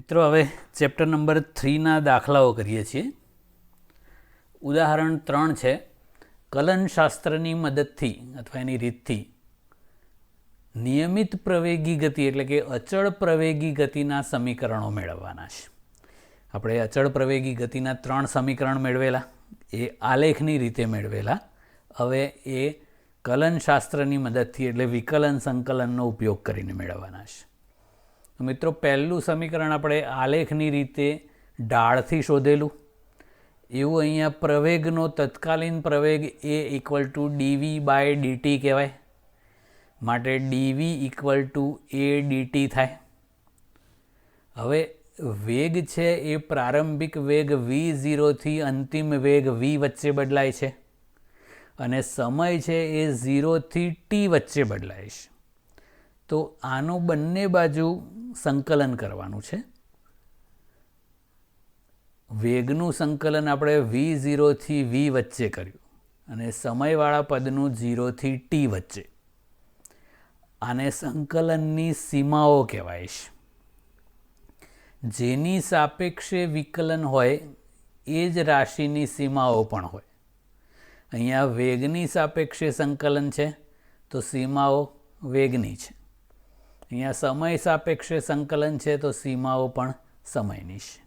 મિત્રો હવે chapter number 3ના દાખલાઓ કરીએ છીએ. ઉદાહરણ 3 છે. કલનશાસ્ત્રની મદદથી અથવા એની રીતથી નિયમિત પ્રવેગી ગતિ એટલે કે અચળ પ્રવેગી ગતિના સમીકરણો મેળવવાના છે. આપણે અચળ પ્રવેગી ગતિના 3 સમીકરણ મેળવેલા, એ આલેખની રીતે મેળવેલા. હવે એ કલનશાસ્ત્રની મદદથી એટલે વિકલન સંકલનનો ઉપયોગ કરીને મેળવવાના છે. મિત્રો, પહેલું સમીકરણ આપણે આલેખની રીતે ઢાળથી શોધેલું. એવું અહીંયા પ્રવેગનો તત્કાલીન પ્રવેગ એ equal to DV by DT કહેવાય. માટે DV equal to A DT થાય. હવે વેગ છે એ પ્રારંભિક વેગ v0થી અંતિમ વેગ v વચ્ચે બદલાય છે અને સમય છે એ 0થી t વચ્ચે બદલાય છે. તો આનું બંને બાજુ સંકલન કરવાનું છે. વેગનું સંકલન આપણે v0થી v વચ્ચે કર્યું અને સમયવાળા પદનું 0થી t વચ્ચે. આને સંકલનની સીમાઓ કહેવાય છે. જેની સાપેક્ષે વિકલન હોય એ જ રાશિની સીમાઓ પણ હોય. અહીંયા વેગની સાપેક્ષે સંકલન છે તો સીમાઓ વેગની છે. અહીંયા સમય સાપેક્ષે સંકલન છે તો સીમાઓ પણ સમયની છે.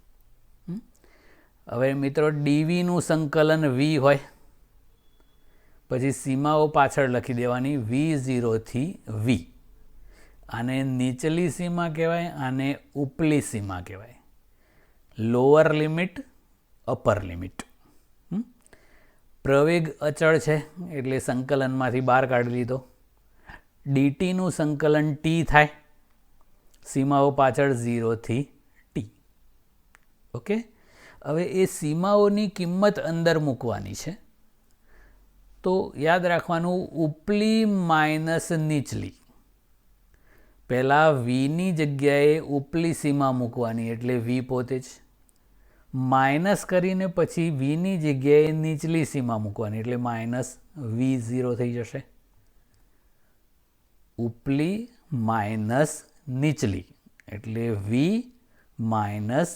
હવે મિત્રો, ડીવીનું સંકલન v હોય પછી સીમાઓ પાછળ લખી દેવાની v0થી v. આને નીચલી સીમા કહેવાય, આને ઉપલી સીમા કહેવાય. Lower limit, upper limit. પ્રવેગ અચળ છે એટલે સંકલનમાંથી બહાર કાઢી લીધો. ડીટીનું સંકલન t થાય, સીમાઓ પાછળ 0થી t. ઓકે. હવે એ સીમાઓની કિંમત અંદર મૂકવાની છે. તો યાદ રાખવાનું, ઉપલી માઇનસ નીચલી. પહેલાં વીની જગ્યાએ ઉપલી સીમા મૂકવાની એટલે v પોતે જ. માઇનસ કરીને પછી વીની જગ્યાએ નીચલી સીમા મૂકવાની એટલે માઇનસ v0 થઈ જશે. ઉપલી માઇનસ નીચલી એટલે v માઇનસ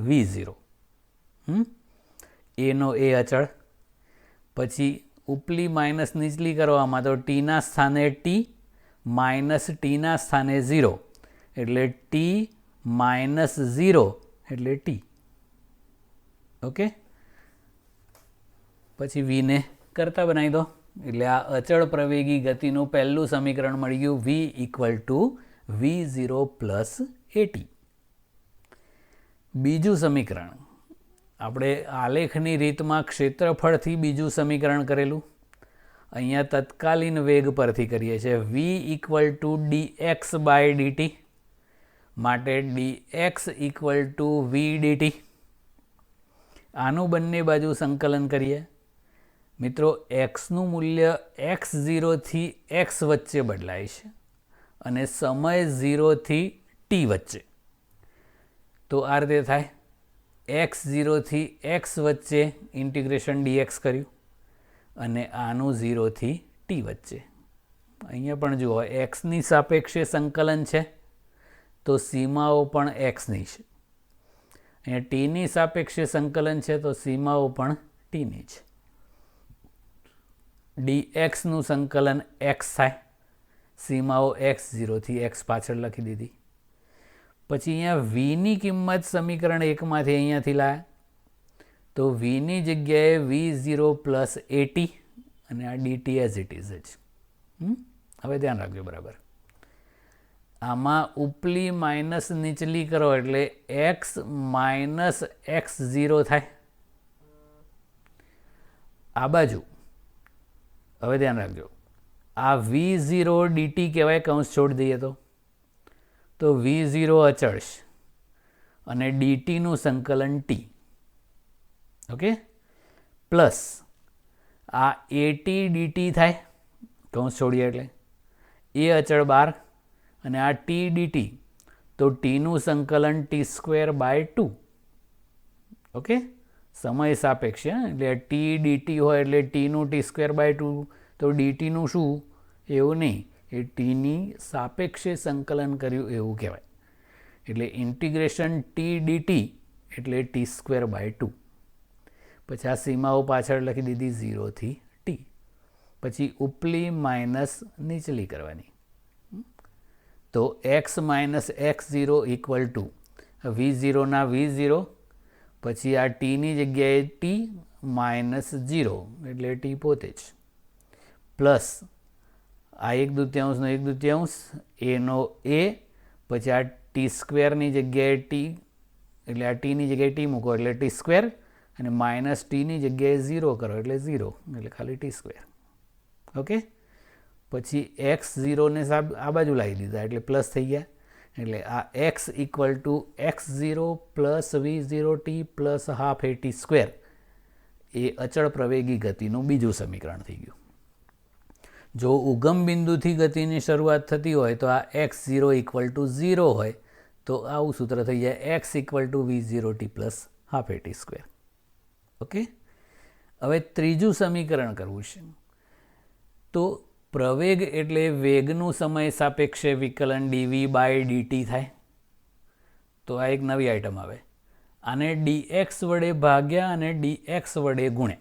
v0. એનો એ અચળ. પછી ઉપલી માઇનસ નીચલી કરવામાં તો ટીના સ્થાને t માઇનસ ટીના સ્થાને 0 એટલે t માઇનસ 0 એટલે t. ઓકે. પછી વીને કરતા બનાવી દો એટલે આ અચળ પ્રવેગી ગતિનું પહેલું સમીકરણ મળી ગયું, v equal two v0 plus at. બીજું સમીકરણ આપણે આલેખની રીતમાં ક્ષેત્રફળથી બીજું સમીકરણ કરેલું. અહીંયા તત્કાલીન વેગ પરથી કરીએ છીએ. v equal to dx by dt માટે dx equal to v dt. આનું બંને બાજુ સંકલન કરીએ. મિત્રો, xનું મૂલ્ય x0થી x વચ્ચે બદલાય છે અને સમય 0થી t વચ્ચે. તો આ રીતે થાય. x0થી x વચ્ચે ઇન્ટિગ્રેશન dx કર્યું અને આનું 0થી t વચ્ચે. અહીંયા પણ જુઓ, xની સાપેક્ષે સંકલન છે તો સીમાઓ પણ xની છે. અહીંયા ટીની સાપેક્ષે સંકલન છે તો સીમાઓ પણ ટીની છે. dxનું સંકલન x થાય, સીમાઓ x0થી x પાછળ લખી દીધી. પછી અહીંયા vની કિંમત સમીકરણ 1માંથી અહીંયાથી લાયા તો vની જગ્યાએ v0 પ્લસ at અને આ dt એઝ ઇટ ઇઝ જ. હવે ધ્યાન રાખજો બરાબર. આમાં ઉપલી માઇનસ નીચલી કરો એટલે x માઇનસ x0 થાય. આ બાજુ હવે ધ્યાન રાખજો, આ v0 dt કહેવાય, કૌંસ છોડી દઈએ તો v0 અચળ છે અને dtનું સંકલન t. ઓકે. પ્લસ આ at dt થાય, કૌંસ છોડીએ એટલે એ અચળ બાર અને આ t dt તો tનું સંકલન t² બાય 2. ઓકે. સમય સાપેક્ષ એટલે t dt હોય એટલે tનું t² બાય 2 તો dtનું શું એવું નહીં, એ ટીની સાપેક્ષે સંકલન કર્યું એવું કહેવાય. એટલે ઇન્ટિગ્રેશન ટી ડીટી એટલે t²/2. પછી આ સીમાઓ પાછળ લખી દીધી 0 થી t. પછી ઉપલી માઇનસ નીચલી કરવાની. તો x minus x0 equal to v0 ના v0, પછી આ ટીની જગ્યાએ t માઇનસ 0 એટલે t પોતે જ, પ્લસ આ 1/2 નો 1/2 એનો a, પછી આ t² જગ્યાએ t એટલે આ ટીની જગ્યાએ t મૂકો એટલે t², અને માઇનસ ટીની જગ્યાએ 0 કરો એટલે 0 એટલે ખાલી t². ઓકે, પછી x0 ને આ બાજુ લાવી દીધા એટલે પ્લસ થઈ ગયા. એટલે આ x equal to x0 plus v0t plus half at² એ અચળ પ્રવેગી ગતિનું બીજું સમીકરણ થઈ ગયું. જો ઉગમ બિંદુથી ગતિની શરૂઆત થતી હોય તો આ x0 ઇક્વલ ટુ 0 હોય તો આવું સૂત્ર થઈ જાય x equal to v0t plus half at². Okay, હવે ત્રીજું સમીકરણ કરવું છે. તો પ્રવેગ એટલે વેગનું સમય સાપેક્ષે વિકલન dv/dt થાય. તો આ એક નવી આઈટમ આવે. આને dx વડે ભાગ્યા અને dx વડે ગુણે.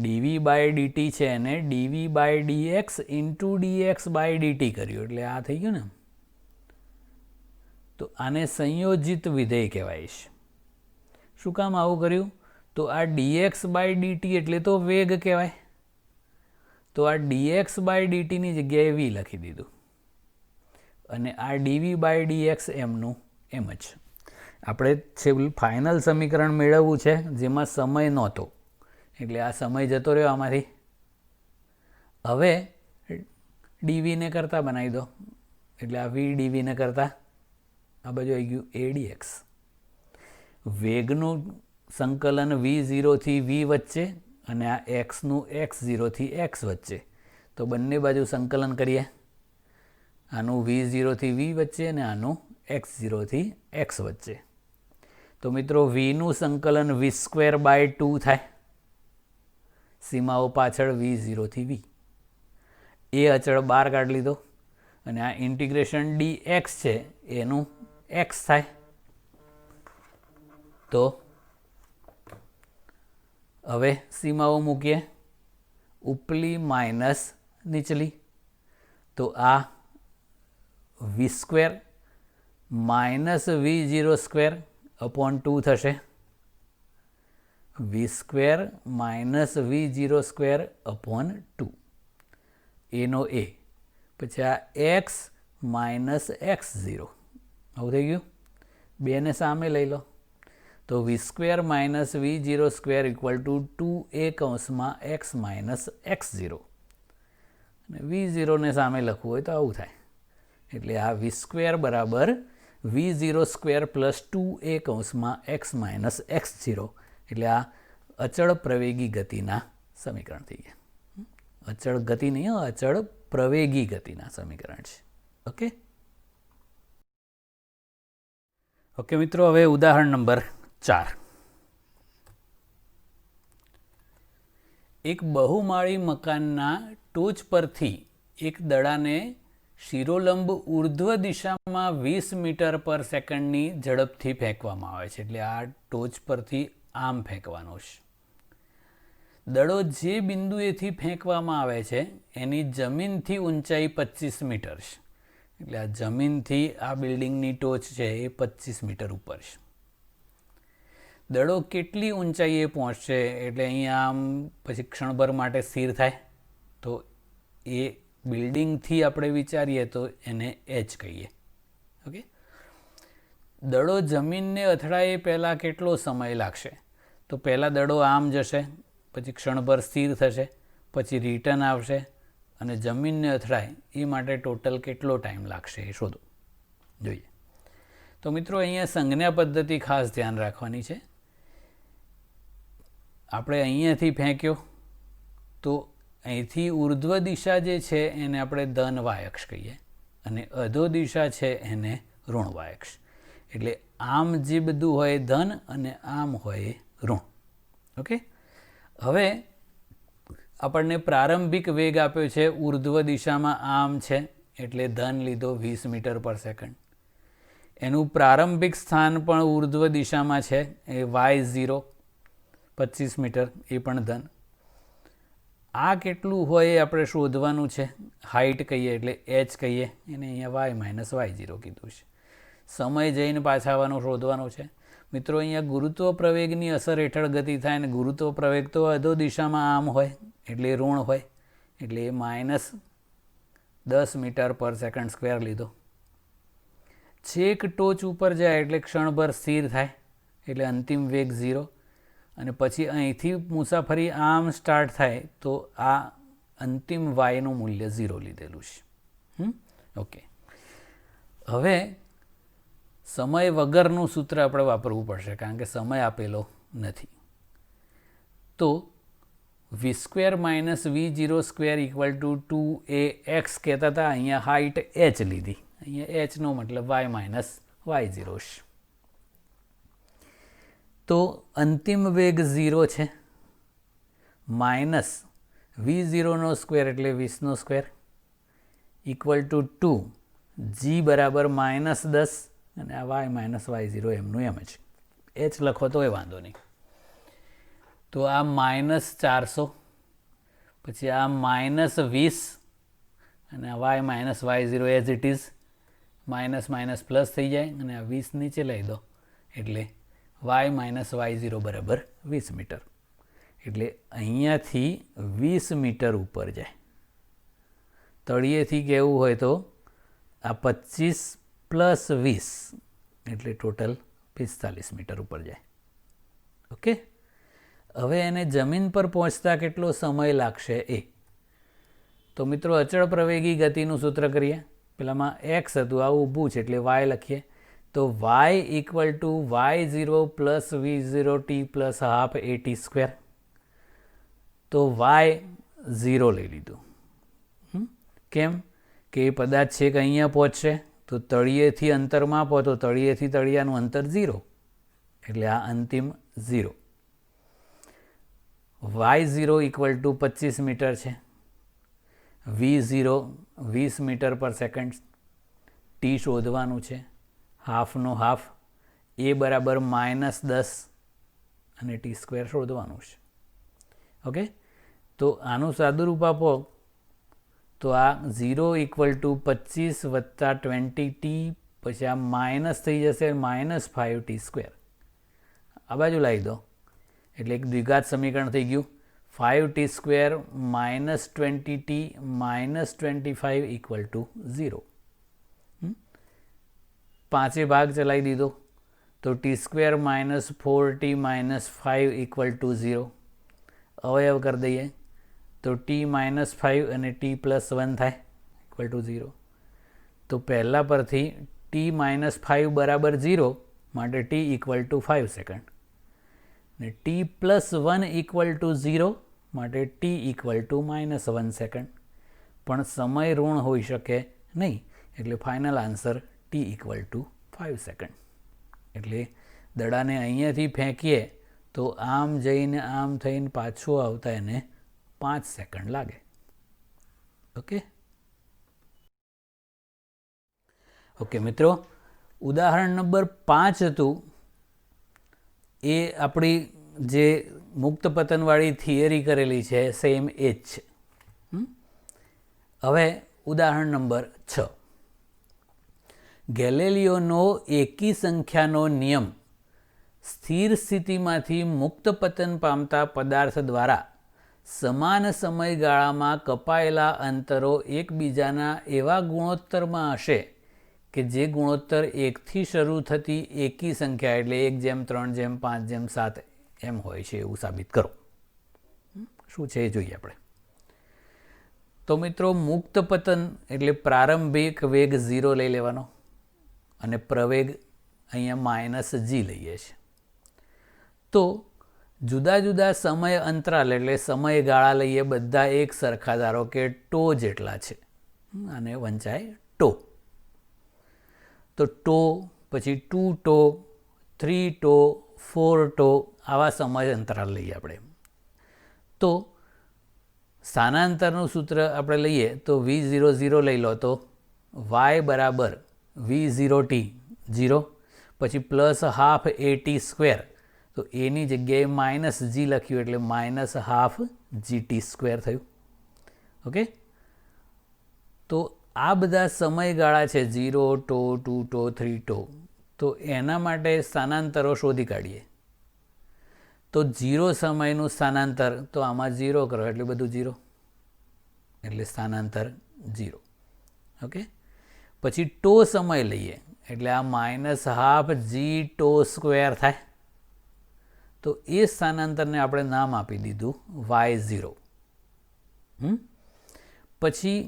dv/dt છે એને dv/dx ઇન્ટુ dx/dt કર્યું એટલે આ થઈ ગયું ને. તો આને સંયોજિત વિધેય કહેવાય છે. શું કામ આવું કર્યું? તો આ dx/dt એટલે તો વેગ કહેવાય. તો આ dx/dt ની જગ્યાએ v લખી દીધું, અને આ dv/dx એમનું એમ જ. આપણે છે ફાઇનલ સમીકરણ મેળવવું છે જેમાં સમય નહોતો, એટલે આ સમય જતો રહ્યો આમાંથી. હવે dv ને કરતા બનાવી દો એટલે આ v dv ને કરતા આ બાજુ આવી ગયું a dx. વેગનું સંકલન v0 થી v વચ્ચે અને આ xનું x0 થી x વચ્ચે. તો બંને બાજુ સંકલન કરીએ. આનું v0 થી v વચ્ચે અને આનું x0 થી x વચ્ચે. તો મિત્રો vનું સંકલન v²/2 થાય. સીમાઓ પાછળ v0 થી v. એ અચળ બહાર કાઢી લીધો, અને આ ઇન્ટિગ્રેશન dx છે એનું x થાય. તો હવે સીમાઓ મૂકીએ, ઉપલી માઇનસ નીચલી. તો આ v² માઇનસ v0² અપોન 2 થશે. v² માઇનસ v0² અપોન 2 એનો a. પછી આ x માઇનસ x0 આવું થઈ ગયું. બેને સામે લઈ લો તો v² minus v0² equal to 2a કૌંસમાં x માઇનસ x0. અને v0 ને સામે લખવું હોય તો આવું થાય. એટલે આ v² બરાબર v0² પ્લસ 2a કૌંસમાં x માઇનસ x0. એટલે આ અચળ પ્રવેગી ગતિના સમીકરણ થઈ ગયા. અચળ ગતિ નહીં, અચળ પ્રવેગી ગતિના સમીકરણ છે. ઓકે ઓકે મિત્રો, હવે ઉદાહરણ નંબર 4. એક બહુમાળી મકાનના ટોચ પરથી એક દડાને શિરોલંબ ઉર્ધ્વ દિશામાં 20 મીટર પર સેકન્ડની ઝડપથી ફેંકવામાં આવે છે. એટલે આ ટોચ પરથી આમ ફેંકવાનો છે. દડો જે બિંદુએથી ફેંકવામાં આવે છે એની જમીનથી ઊંચાઈ 25 મીટર છે. એટલે આ જમીનથી આ બિલ્ડિંગની ટોચ છે એ 25 મીટર ઉપર છે. દડો કેટલી ઊંચાઈએ પહોંચશે એટલે અહીંયા આમ પછી ક્ષણભર માટે સ્થિર થાય. તો એ બિલ્ડિંગથી આપણે વિચારીએ તો એને h કહીએ. ઓકે, દડો જમીનને અથડાએ પહેલાં કેટલો સમય લાગશે? તો પહેલાં દડો આમ જશે, પછી ક્ષણભર સ્થિર થશે, પછી રિટર્ન આવશે, અને જમીનને અથડાય એ માટે ટોટલ કેટલો ટાઈમ લાગશે એ શોધો. જોઈએ તો મિત્રો અહીંયા સંજ્ઞા પદ્ધતિ ખાસ ધ્યાન રાખવાની છે. આપણે અહીંયાથી ફેંક્યો તો અહીંથી ઉર્ધ્વ દિશા જે છે એને આપણે ધન y અક્ષ કહીએ, અને અધો દિશા છે એને ઋણ y અક્ષ. એટલે આમ જે બધું હોય ધન અને આમ હોય ઋણ. ઓકે, હવે આપણને પ્રારંભિક વેગ આપ્યો છે ઉર્ધ્વ દિશામાં આમ છે એટલે ધન લીધો 20 મીટર પર સેકન્ડ. એનું પ્રારંભિક સ્થાન પણ ઉર્ધ્વ દિશામાં છે, એ y0 25 મીટર, એ પણ ધન. આ કેટલું હોય એ આપણે શોધવાનું છે. હાઇટ કહીએ એટલે h કહીએ, એને અહીંયા y - y0 કીધું છે. સમય જઈને પાછા આવવાનું શોધવાનું છે. મિત્રો અહીંયા ગુરુત્વ પ્રવેગની અસર હેઠળ ગતિ થાય ને ગુરુત્વ પ્રવેગ તો અધો દિશામાં આમ હોય એટલે ઋણ હોય, એટલે એ -10 મીટર પર સેકન્ડ સ્ક્વેર લીધો. છેક ટોચ ઉપર જાય એટલે ક્ષણભર સ્થિર થાય એટલે અંતિમ વેગ 0, અને પછી અહીંથી મુસાફરી આમ સ્ટાર્ટ થાય તો આ અંતિમ વાયનું મૂલ્ય 0 લીધેલું છે. ઓકે, હવે સમય વગરનું સૂત્ર આપણે વાપરવું પડશે કારણ કે સમય આપેલો નથી. તો v² - v0² = 2ax કહેતા હતા, અહીંયા હાઇટ h લીધી, અહીંયા h નો મતલબ y - y0 છે. તો અંતિમ વેગ 0 છે, માઇનસ v0² એટલે 20² = 2, g બરાબર -10 અને આ y - y0 એમનું એમ જ. h લખો તો એ વાંધો નહીં. તો આ -400, પછી આ -20 અને આ y - y0 as it is, minus plus થઈ જાય અને આ 20 નીચે લઈ દો એટલે y - y0 બરાબર 20 મીટર. એટલે અહીંયાથી 20 મીટર ઉપર જાય. તળિયેથી કહેવું હોય તો આ 25 + 20 એટલે ટોટલ 45 મીટર ઉપર જાય. ઓકે, હવે એને જમીન પર પહોંચતા કેટલો સમય લાગશે એ. તો મિત્રો અચળ પ્રવેગી ગતિનું સૂત્ર કરીએ. પેલામાં x હતું, આ ઊભું છે એટલે y લખીએ. તો y = y0 + v0t + ½ at². તો y 0 લઈ લીધું. કેમ કે એ પદાર્થ છે કે અહીંયા પહોંચશે, તો તળિયેથી અંતરમાં આપો તો તળિયેથી તળિયાનું અંતર 0 એટલે આ અંતિમ 0. y0 = 25 મીટર છે, v0 20 મીટર પર સેકન્ડ, t શોધવાનું છે, હાફનો હાફ, a બરાબર -10 અને t² શોધવાનું છે. ઓકે, તો આનું સાદુરૂપ આપો તો આ 0 = 25 + 20t, પછી આ માઇનસ થઈ જશે -5t². આ બાજુ લાવી દો એટલે એક દ્વિઘાત સમીકરણ થઈ ગયું. 5t² - 20t - 25 = 0. પાંચે ભાગ ચલાવી દીધો તો t² - 4t - 5 = 0. અવયવ કરી દઈએ તો t - 5 અને t + 1 થાય = 0. તો પહેલા પરથી t - 5 બરાબર 0 માટે t = 5 સેકન્ડ, ને t + 1 = 0 માટે t = -1 સેકન્ડ. પણ સમય ઋણ હોઈ શકે નહીં એટલે ફાઇનલ આન્સર t = 5 સેકન્ડ. એટલે દડાને અહીંયાથી ફેંકીએ તો આમ જઈને આમ થઈને પાછું આવતા એને 5 સેકન્ડ લાગે. ઓકે મિત્રો, ઉદાહરણ નંબર 5 હતું એ આપણી જે મુક્ત પતનવાળી થિયરી કરેલી છે સેમ એ જ છે. હવે ઉદાહરણ નંબર 6. ગેલેલિયોનો એકી સંખ્યાનો નિયમ સ્થિર સ્થિતિમાંથી મુક્ત પતન પામતા પદાર્થ દ્વારા સમાન સમયગાળામાં કપાયેલા અંતરો એકબીજાના એવા ગુણોત્તરમાં હશે કે જે ગુણોત્તર 1થી શરૂ થતી એકી સંખ્યા એટલે 1:3:5:7 એમ હોય છે એવું સાબિત કરો. શું છે એ જોઈએ આપણે. તો મિત્રો મુક્ત પતન એટલે પ્રારંભિક વેગ 0 લઈ લેવાનો અને પ્રવેગ અહીંયા -g લઈએ છીએ. તો જુદા જુદા સમય અંતરાલ એટલે સમયગાળા લઈએ બધા એક સરખા, ધારો કે ટો જેટલા છે અને વંચાય ટો. તો ટો પછી 2 ટો 3 ટો 4 ટો આવા સમય અંતરાલ લઈએ આપણે. તો સ્થાનાંતરનું સૂત્ર આપણે લઈએ તો v00 લઈ લો તો y બરાબર v0t 0, પછી પ્લસ હાફ AT સ્ક્વેર, તો એની જગ્યાએ માઇનસ જી લખ્યું એટલે માઇનસ હાફ GT સ્ક્વેર થયું. ઓકે, તો આ બધા સમયગાળા છે 0, ટો, 2 ટો, 3 ટો, તો એના માટે સ્થાનાંતરો શોધી કાઢીએ. તો 0 સમયનું સ્થાનાંતર, તો આમાં 0 કરો એટલે બધું 0, એટલે સ્થાનાંતર 0. ઓકે, પછી ટો સમય લઈએ એટલે આ માઇનસ હાફ જી ટો સ્ક્વેર થાય, તો એ સ્થાનાંતરને આપણે નામ આપી દીધું y0. પછી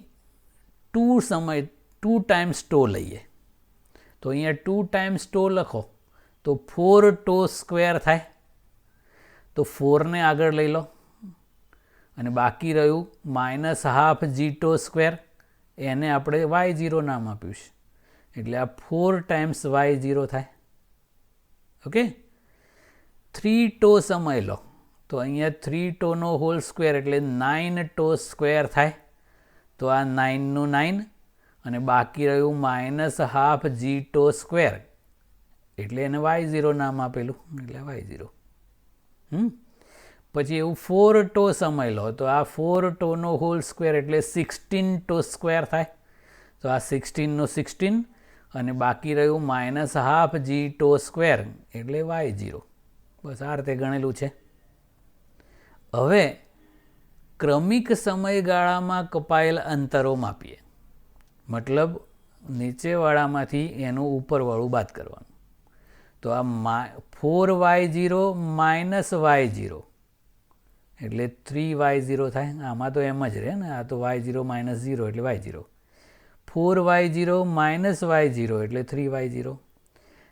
2 સમય 2 ટાઈમ્સ ટો લઈએ, તો અહીંયા 2 ટાઈમ્સ ટો લખો તો 4 ટો સ્ક્વેર થાય, તો 4ને આગળ લઈ લો અને બાકી રહ્યું માઇનસ હાફ જી ટો સ્ક્વેર, એને આપણે y0 નામ આપ્યું છે, એટલે આ 4 ટાઈમ્સ y0 થાય. ઓકે, 3 ટો સમય લો તો અહીંયા 3 ટોનો હોલ સ્ક્વેર એટલે 9 ટો સ્ક્વેર થાય, તો આ 9નું 9 અને બાકી રહ્યું માઇનસ હાફ જી ટો સ્ક્વેર, એટલે એને y0 નામ આપેલું, એટલે y0. પછી એવું 4 ટો સમય લો તો આ 4 ટોનો હોલ સ્ક્વેર એટલે 16 ટો સ્ક્વેર થાય, તો આ 16નું 16 અને બાકી રહ્યું માઇનસ હાફ જી ટો સ્ક્વેર એટલે y0. બસ આ રીતે ગણેલું છે. હવે ક્રમિક સમયગાળામાં કપાયેલ અંતરો માપીએ, મતલબ નીચેવાળામાંથી એનું ઉપરવાળું બાદ કરવાનું. તો આ 4y0 માઇનસ y0 એટલે 3y0 થાય. આમાં તો એમ જ રહે ને, આ તો y0 માઇનસ 0 એટલે y0. 4y0 માઇનસ y0 એટલે 3y0.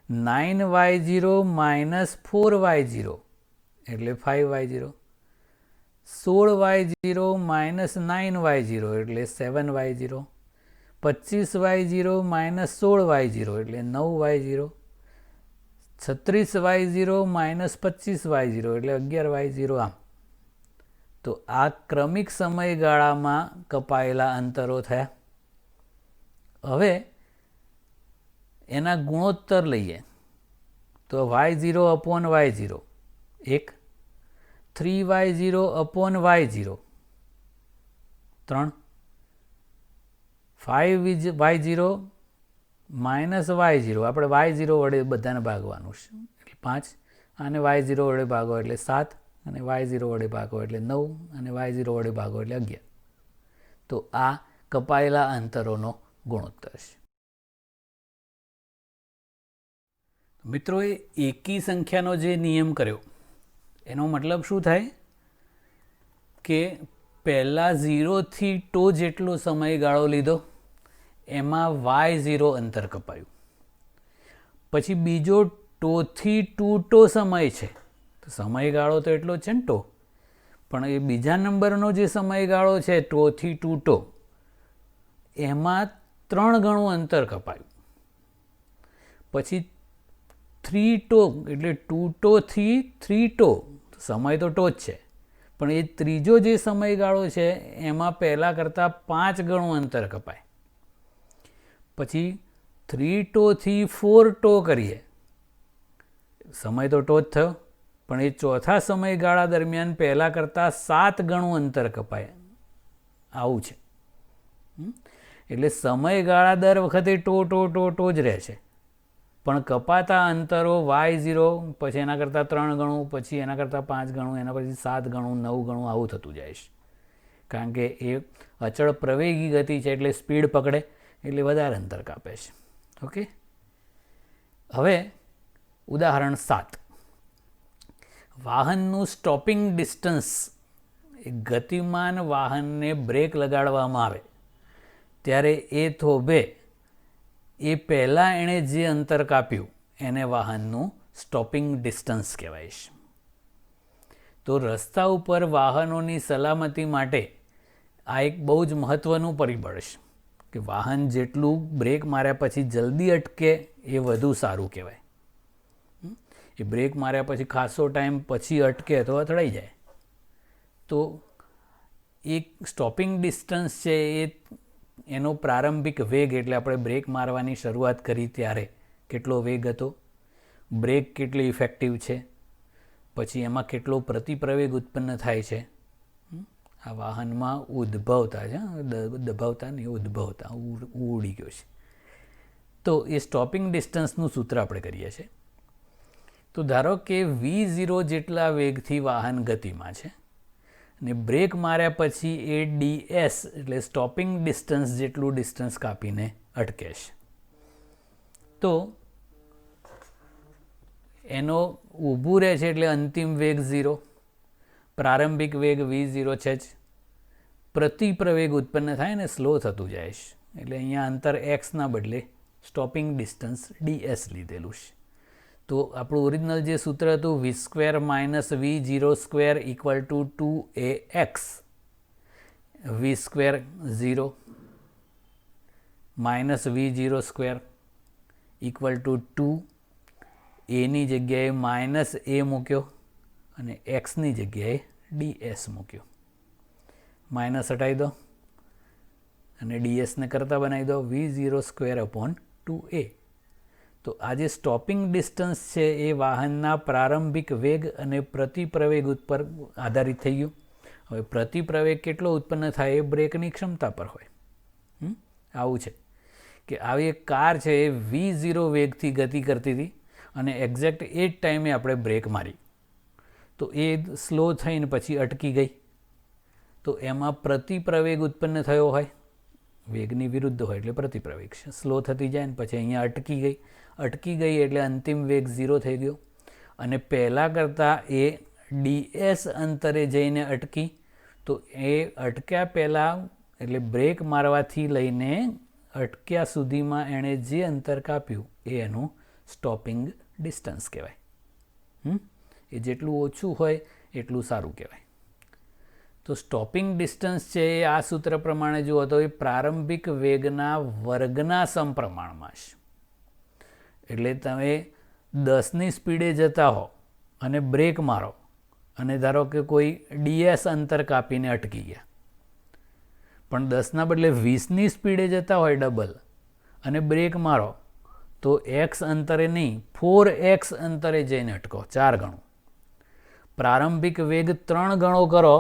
9y0 માઇનસ 4y0 એટલે 5y0. 16y0 માઇનસ 9y0 એટલે 7y0. 25y0 માઇનસ 16y0 એટલે 9y0. 36y0 માઇનસ 25y0 એટલે 11y0. આમ તો આ ક્રમિક સમયગાળામાં કપાયેલા અંતરો થયા. હવે એના ગુણોત્તર લઈએ તો y0 upon y0 1, 3y0 upon y0 3, 5y0 minus y0, આપણે y0 વડે બધાને ભાગવાનું છે એટલે 5, અને y0 વડે ભાગો એટલે 7, અને y0 વડે ભાગો એટલે 9, અને y0 વડે ભાગો એટલે 11. તો આ કપાયેલા અંતરોનો ગુણોત્તર છે. મિત્રોએ એકી સંખ્યાનો જે નિયમ કર્યો એનો મતલબ શું થાય કે પહેલાં 0થી ટો જેટલો સમયગાળો લીધો, એમાં y0 અંતર કપાયું. પછી બીજો ટોથી 2 ટો સમય છે, તો સમયગાળો તો એટલો જ છે ને ટો, પણ એ બીજા નંબરનો જે સમયગાળો છે ટોથી 2 ટો, એમાં 3 ગણું અંતર કપાયું. પછી 3 ટો એટલે 2 ટોથી 3 ટો, સમય તો ટો જ છે, પણ એ ત્રીજો જે સમયગાળો છે એમાં પહેલાં કરતાં 5 ગણું અંતર કપાય. પછી 3 ટોથી 4 ટો કરીએ, સમય તો ટો જ થયો, પણ એ ચોથા સમયગાળા દરમિયાન પહેલાં કરતાં 7 ગણું અંતર કપાય. આવું છે. એટલે સમયગાળા દર વખતે ટો જ રહે છે, પણ કપાતા અંતરો y0 પછી એના કરતાં 3 ગણું, પછી એના કરતાં 5 ગણું, એના પછી 7 ગણું, 9 ગણું આવું થતું જાય છે. કારણ કે એ અચળ પ્રવેગી ગતિ છે એટલે સ્પીડ પકડે એટલે વધારે અંતર કાપે છે. ઓકે, હવે ઉદાહરણ 7. વાહનનું સ્ટોપિંગ ડિસ્ટન્સ, એ ગતિમાન વાહનને બ્રેક લગાડવામાં આવે ત્યારે એ થોભે એ પહેલાં એણે જે અંતર કાપ્યું એને વાહનનું સ્ટોપિંગ ડિસ્ટન્સ કહેવાય છે. તો રસ્તા ઉપર વાહનોની સલામતી માટે આ એક બહુ જ મહત્ત્વનું પરિબળ છે કે વાહન જેટલું બ્રેક માર્યા પછી જલ્દી અટકે એ વધુ સારું કહેવાય. એ બ્રેક માર્યા પછી ખાસો ટાઈમ પછી અટકે તો અથડાઈ જાય. તો એક સ્ટોપિંગ ડિસ્ટન્સ છે એ એનો પ્રારંભિક વેગ, એટલે આપણે બ્રેક મારવાની શરૂઆત કરી ત્યારે કેટલો વેગ હતો, બ્રેક કેટલી ઇફેક્ટિવ છે, પછી એમાં કેટલો પ્રતિપ્રવેગ ઉત્પન્ન થાય છે આ વાહનમાં ઉદ્ભવતા છે, દબાવતા નહીં ઉદ્ભવતા, ઉડી ગયો છે. તો એ સ્ટોપિંગ ડિસ્ટન્સનું સૂત્ર આપણે કરીએ છીએ. તો ધારો કે V0 જેટલા વેગથી વાહન ગતિમાં છે અને બ્રેક માર્યા પછી એ DS એટલે સ્ટોપિંગ ડિસ્ટન્સ જેટલું ડિસ્ટન્સ કાપીને અટકે છે. તો એનો ઊભું રહે છે એટલે અંતિમ વેગ 0, પ્રારંભિક વેગ V0 છે જ, પ્રતિપ્રવેગ ઉત્પન્ન થાય ને સ્લો થતું જાય છે એટલે અહીંયા અંતર Xના બદલે સ્ટોપિંગ ડિસ્ટન્સ DS લીધેલું છે. તો આપણું ઓરિજિનલ જે સૂત્ર હતું V² - V02 = 2AX, V² 0 - V02 = 2, એની જગ્યાએ -a મૂક્યો અને Xની જગ્યાએ DS મૂક્યો. માઇનસ હટાવી દો અને DSને કરતાં બનાવી દો V02 / 2a. તો આ જે સ્ટોપિંગ ડિસ્ટન્સ છે એ વાહનના પ્રારંભિક વેગ અને પ્રતિપ્રવેગ ઉપર આધારિત થઈ ગયું. હવે પ્રતિપ્રવેગ કેટલો ઉત્પન્ન થાય એ બ્રેકની ક્ષમતા પર હોય. આવું છે કે આવી એક કાર છે એ V0 વેગથી ગતિ કરતી હતી અને એક્ઝેક્ટ એ જ ટાઈમે આપણે બ્રેક મારી તો એ સ્લો થઈને પછી અટકી ગઈ. તો એમાં પ્રતિપ્રવેગ ઉત્પન્ન થયો હોય, વેગની વિરુદ્ધ હોય એટલે પ્રતિપ્રવેગ છે, સ્લો થતી જાય ને પછી અહીંયા અટકી ગઈ એટલે અંતિમ વેગ 0 થઈ ગયો અને પહેલાં કરતાં એ DS અંતરે જઈને અટકી. તો એ અટક્યા પહેલાં એટલે બ્રેક મારવાથી લઈને અટક્યા સુધીમાં એણે જે અંતર કાપ્યું એ એનું સ્ટોપિંગ ડિસ્ટન્સ કહેવાય. એ જેટલું ઓછું હોય એટલું સારું કહેવાય. તો સ્ટોપિંગ ડિસ્ટન્સ છે એ આ સૂત્ર પ્રમાણે જુઓ તો એ પ્રારંભિક વેગના વર્ગના સમપ્રમાણમાં છે. એટલે તમે 10ની સ્પીડે જતા હો અને બ્રેક મારો અને ધારો કે કોઈ DS અંતર કાપીને અટકી ગયા, પણ 10ના બદલે 20ની સ્પીડે જતા હોય ડબલ અને બ્રેક મારો તો X અંતરે નહીં 4X અંતરે જઈને અટકો, 4 ગણું. પ્રારંભિક વેગ 3 ગણો કરો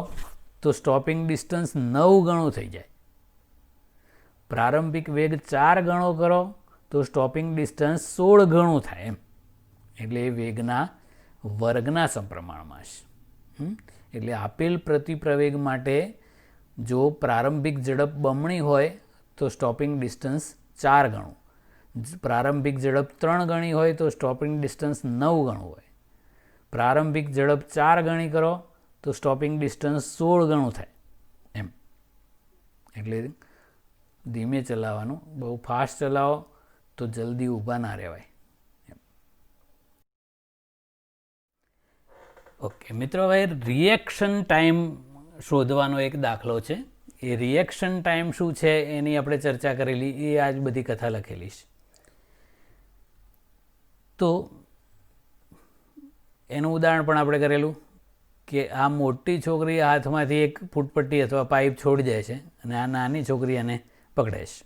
તો સ્ટોપિંગ ડિસ્ટન્સ 9 ગણું થઈ જાય. પ્રારંભિક વેગ 4 ગણો કરો તો સ્ટોપિંગ ડિસ્ટન્સ 16 ગણું થાય એમ. એટલે એ વેગના વર્ગના સમપ્રમાણમાં છે. એટલે આપેલ પ્રતિપ્રવેગ માટે જો પ્રારંભિક ઝડપ બમણી હોય તો સ્ટોપિંગ ડિસ્ટન્સ 4 ગણું, પ્રારંભિક ઝડપ 3 ગણી હોય તો સ્ટોપિંગ ડિસ્ટન્સ 9 ગણું હોય, પ્રારંભિક ઝડપ 4 ગણી કરો તો સ્ટોપિંગ ડિસ્ટન્સ 16 ગણું થાય એમ. એટલે ધીમે ચલાવવાનું, બહુ ફાસ્ટ ચલાવો તો જલ્દી ઊભા ના રહેવાય. ઓકે મિત્રો, હવે રિએક્શન ટાઈમ શોધવાનો એક દાખલો છે. એ રિએક્શન ટાઈમ શું છે એની આપણે ચર્ચા કરેલી, એ આજ બધી કથા લખેલી છે. તો એનું ઉદાહરણ પણ આપણે કરેલું કે આ મોટી છોકરી હાથમાંથી એક ફૂટપટ્ટી અથવા પાઇપ છોડી જાય છે અને આ નાની છોકરી એને પકડે છે.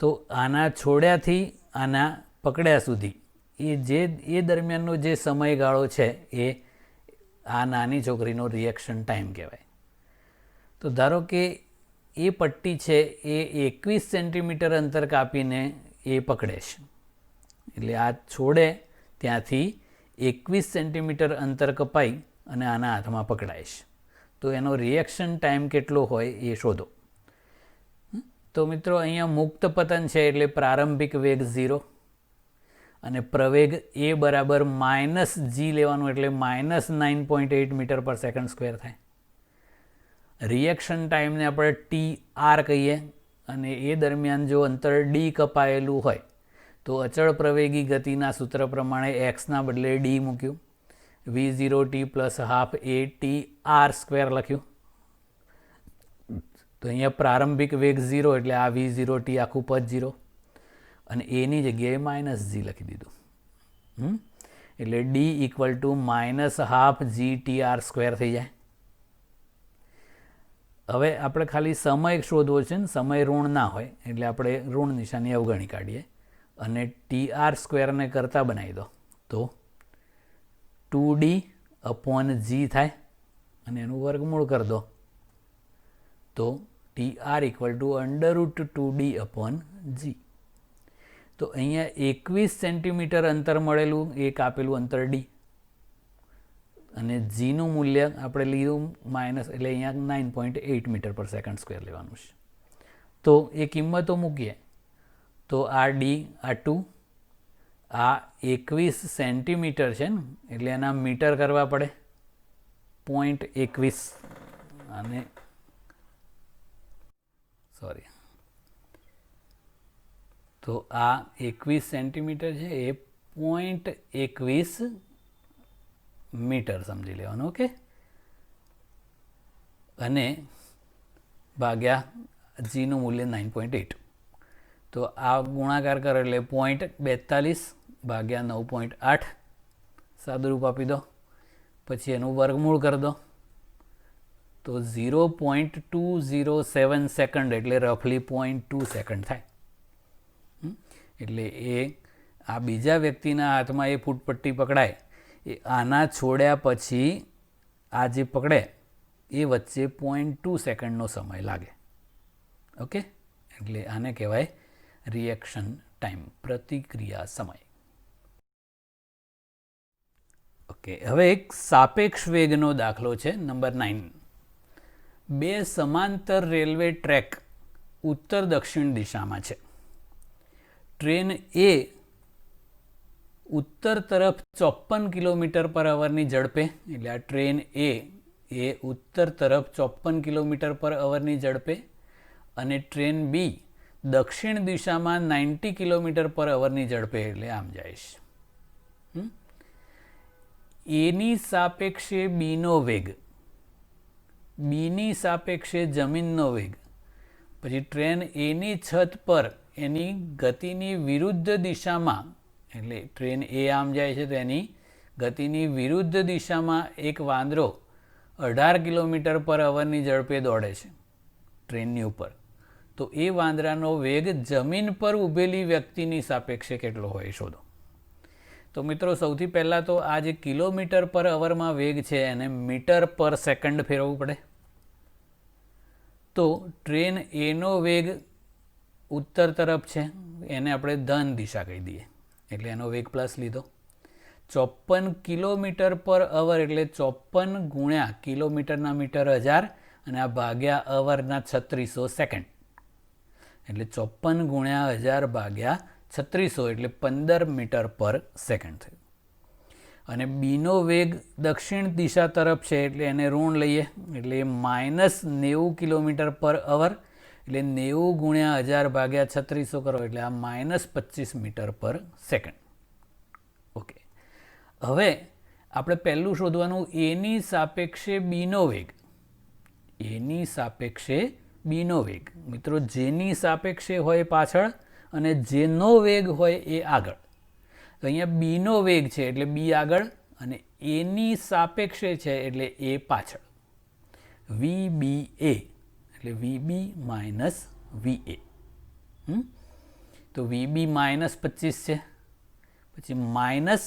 તો આના છોડ્યાથી આના પકડ્યા સુધી એ દરમિયાનનો જે સમયગાળો છે એ આ નાની છોકરીનો રિએક્શન ટાઈમ કહેવાય. તો ધારો કે એ પટ્ટી છે એ 21 સેન્ટીમીટર અંતર કાપીને એ પકડે છે. એટલે આ છોડે ત્યાંથી 21 સેન્ટીમીટર અંતર કપાઈ અને આના હાથમાં પકડાય છે. તો એનો રિએક્શન ટાઈમ કેટલો હોય એ શોધો. તો મિત્રો અહીંયા મુક્ત પતન છે એટલે પ્રારંભિક વેગ 0 અને પ્રવેગ a બરાબર -g લેવાનું એટલે -9.8 મીટર પર સેકન્ડ સ્ક્વેર થાય. રિએક્શન ટાઈમને આપણે TR કહીએ અને એ દરમિયાન જો અંતર d કપાયેલું હોય તો અચળ પ્રવેગી ગતિના સૂત્ર પ્રમાણે xના બદલે d મૂક્યું, v0t + ½ atr² લખ્યું. તો અહીંયા પ્રારંભિક વેગ 0 એટલે આ v0t આખું પદ 0 અને એની જગ્યાએ -g લખી દીધું. એટલે d = -12gtr² થઈ જાય. હવે આપણે ખાલી સમય શોધવો છે ને, સમય ઋણ ના હોય એટલે આપણે ઋણ નિશાની અવગણી કાઢીએ અને TR સ્ક્વેરને કરતાં બનાવી દો તો 2D/g થાય અને એનું વર્ગમૂળ કરી દો તો TR = √2D/g. તો અહીંયા 21 સેન્ટીમીટર અંતર મળેલું, એક આપેલું અંતર D, અને જીનું મૂલ્ય આપણે લીધું માઇનસ, એટલે અહીંયા 9.8 મીટર/સેકન્ડ² લેવાનું છે. તો એ કિંમતો મૂકીએ તો આ D, આ 2, આ 21 સેન્ટીમીટર છે ને, એટલે એના મીટર કરવા પડે 0.21, અને સોરી, તો આ 21 સેન્ટીમીટર છે એ 0.21 મીટર સમજી લેવાનું. ઓકે, અને ભાગ્યા જીનું મૂલ્ય 9.8. તો આ ગુણાકાર કરો એટલે 0.42 ભાગ્યા 9.8 સાદુરૂપ આપી દો, પછી એનું વર્ગમૂળ કરી દો તો 0.207 સેકન્ડ, એટલે રફલી 0.2 સેકન્ડ થાય. એટલે એ આ બીજા વ્યક્તિના હાથમાં એ ફૂટપટ્ટી પકડાય એ આના છોડ્યા પછી આ જે પકડે એ વચ્ચે 0.2 સેકન્ડનો સમય લાગે. ઓકે, એટલે આને કહેવાય રિએક્શન ટાઈમ, પ્રતિક્રિયા સમય. ઓકે, હવે એક સાપેક્ષ વેગનો દાખલો છે, નંબર 9. બે સમાંતર રેલવે ટ્રેક ઉત્તર દક્ષિણ દિશામાં છે. ટ્રેન એ ઉત્તર તરફ 54 કિલોમીટર/ની ઝડપે, એટલે આ ટ્રેન એ ઉત્તર તરફ 54 કિલોમીટર/ની ઝડપે, અને ટ્રેન બી દક્ષિણ દિશામાં 90 કિલોમીટર/ની ઝડપે, એટલે આમ જાય છે. એની સાપેક્ષે બીનો વેગ, બીની સાપેક્ષે જમીનનો વેગ, પછી ટ્રેન એની છત પર એની ગતિની વિરુદ્ધ દિશામાં, એટલે ટ્રેન એ આમ જાય છે તો એની ગતિની વિરુદ્ધ દિશામાં એક વાંદરો 18 કિલોમીટર/ની ઝડપે દોડે છે ટ્રેનની ઉપર, તો એ વાંદરાનો વેગ જમીન પર ઊભેલી વ્યક્તિની સાપેક્ષે કેટલો હોય શોધો. તો મિત્રો, સૌથી પહેલાં તો આ જે કિલોમીટર/માં વેગ છે એને મીટર/સેકન્ડ ફેરવવું પડે. તો ટ્રેન એનો વેગ ઉત્તર તરફ છે, એને આપણે ધન દિશા કહી દઈએ, એટલે એનો વેગ પ્લસ લીધો. 54 કિલોમીટર/અવર, એટલે 54 ગુણ્યા કિલોમીટરના મીટર 1000, અને આ ભાગ્યા અવરના 3600 સેકન્ડ, એટલે 54 ગુણ્યા 1000 ભાગ્યા 3600, એટલે 15 મીટર/સેકન્ડ થયું. અને બીનો વેગ દક્ષિણ દિશા તરફ છે, એટલે એને ઋણ લઈએ, એટલે -90 કિલોમીટર/અવર, એટલે 90 ગુણ્યા 1000 ભાગ્યા 3600 કરો, એટલે આ -25 મીટર/સેકન્ડ. ઓકે, હવે આપણે પહેલું શોધવાનું એની સાપેક્ષે બીનો વેગ. એની સાપેક્ષે બીનો વેગ, મિત્રો, જેની સાપેક્ષે હોય પાછળ અને જેનો વેગ હોય એ આગળ. તો અહીંયા બીનો વેગ છે એટલે બી આગળ, અને એની સાપેક્ષે છે એટલે એ પાછળ. VBA એટલે VB માઇનસ VA. તો VB -25 છે, પછી માઇનસ,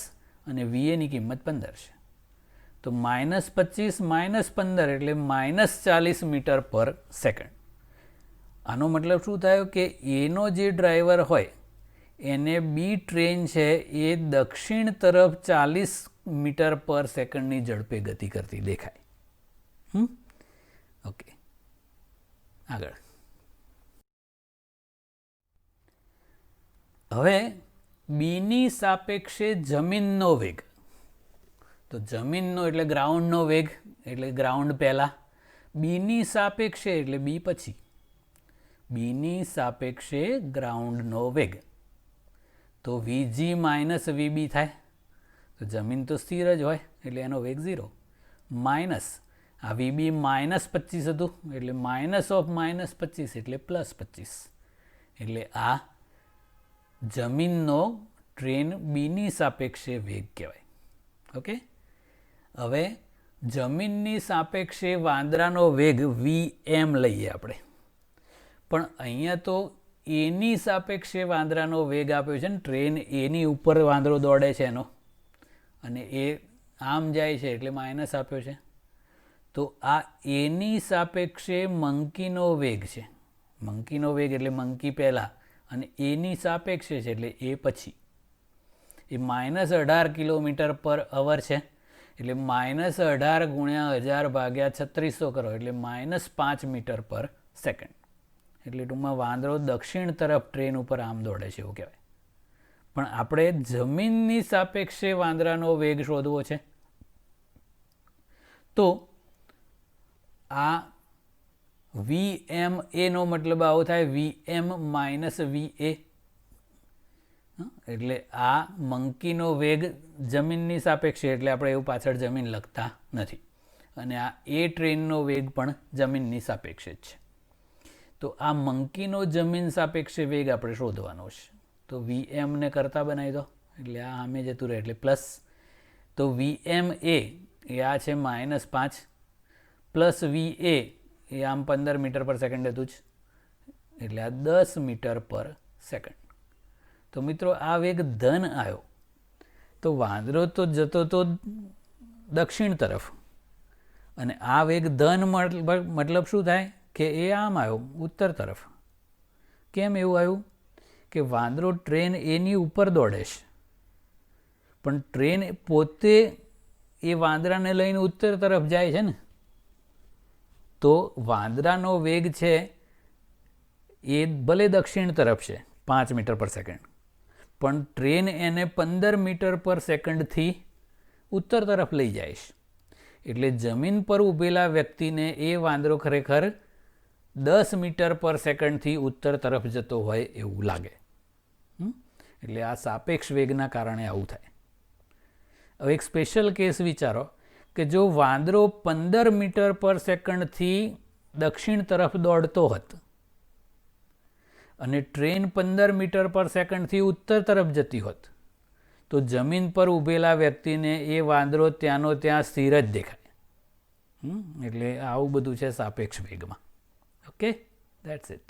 અને VAની કિંમત 15 છે. તો -25 - 15 એટલે -40 મીટર/સેકન્ડ. આનો મતલબ શું થયો કે એનો જે ડ્રાઈવર હોય એને બી ટ્રેન છે એ દક્ષિણ તરફ 40 મીટર/સેકન્ડની ઝડપે ગતિ કરતી દેખાય. ઓકે, આગળ. હવે બીની સાપેક્ષે જમીનનો વેગ. તો જમીનનો એટલે ગ્રાઉન્ડનો વેગ, એટલે ગ્રાઉન્ડ પહેલાં, બીની સાપેક્ષે એટલે બી પછી. બીની સાપેક્ષે ગ્રાઉન્ડનો વેગ, તો VG માઇનસ VB થાય. તો જમીન તો સ્થિર જ હોય એટલે એનો વેગ 0, માઇનસ આ VB -25 હતું, એટલે -25 એટલે +25, એટલે આ જમીનનો ટ્રેન બીની સાપેક્ષે વેગ કહેવાય. ઓકે, હવે જમીનની સાપેક્ષે વાંદરાનો વેગ VM લઈએ આપણે, પણ અહીંયા તો એની સાપેક્ષે વાંદરાનો વેગ આપ્યો છે ને, ટ્રેન એની ઉપર વાંદરો દોડે છે એનો, અને એ આમ જાય છે એટલે માઇનસ આપ્યો છે. તો આ એની સાપેક્ષે મંકીનો વેગ છે. મંકીનો વેગ એટલે મંકી પહેલાં અને એની સાપેક્ષે છે એટલે એ પછી. એ -18 કિલોમીટર પર અવર છે એટલે -18 ગુણ્યા 1000 ભાગ્યા 3600 કરો એટલે -5 મીટર પર સેકન્ડ. એટલે ટૂંકમાં વાંદરો દક્ષિણ તરફ ટ્રેન ઉપર આમ દોડે છે એવું કહેવાય. પણ આપણે જમીનની સાપેક્ષે વાંદરાનો વેગ શોધવો છે. તો આ VMA નો મતલબ આવો થાય, VM માઇનસ VA. એટલે આ મંકીનો વેગ જમીનની સાપેક્ષે એટલે આપણે એવું પાછળ જમીન લખતા નથી, અને આ એ ટ્રેનનો વેગ પણ જમીનની સાપેક્ષે જ છે. તો આ મંકીનો જમીન સાપેક્ષે વેગ આપણે શોધવાનો છે. તો VM ને કરતા બનાવી દો એટલે આ સામે જતું રહે એટલે પ્લસ. તો VMA એ આ છે -5 પ્લસ VA એ આમ 15 મીટર પર સેકન્ડ હતું જ એટલે આ 10 મીટર પર સેકન્ડ. તો મિત્રો આ વેગ ધન આવ્યો તો વાંદરો તો જતો તો દક્ષિણ તરફ, અને આ વેગ ધન મતલબ શું થાય કે એ આમ આવ્યો ઉત્તર તરફ. કેમ એવું આવ્યું કે વાંદરો ટ્રેન એની ઉપર દોડે છે, પણ ટ્રેન પોતે એ વાંદરાને લઈને ઉત્તર તરફ જાય છે ને, તો વાંદરાનો વેગ છે એ ભલે દક્ષિણ તરફ છે 5 મીટર પર સેકન્ડ, પણ ટ્રેન એને 15 મીટર પર સેકન્ડથી ઉત્તર તરફ લઈ જાય છે. એટલે જમીન પર ઊભેલા વ્યક્તિને એ વાંદરો ખરેખર 10 મીટર પર સેકન્ડથી ઉત્તર તરફ જતો હોય એવું લાગે. એટલે આ સાપેક્ષ વેગના કારણે આવું થાય. હવે એક સ્પેશિયલ કેસ વિચારો કે જો વાંદરો 15 મીટર પર સેકન્ડથી દક્ષિણ તરફ દોડતો હોત અને ટ્રેન 15 મીટર પર સેકન્ડથી ઉત્તર તરફ જતી હોત, તો જમીન પર ઊભેલા વ્યક્તિને એ વાંદરો ત્યાંનો ત્યાં સ્થિર જ દેખાય. એટલે આવું બધું છે સાપેક્ષ વેગમાં. Okay, that's it.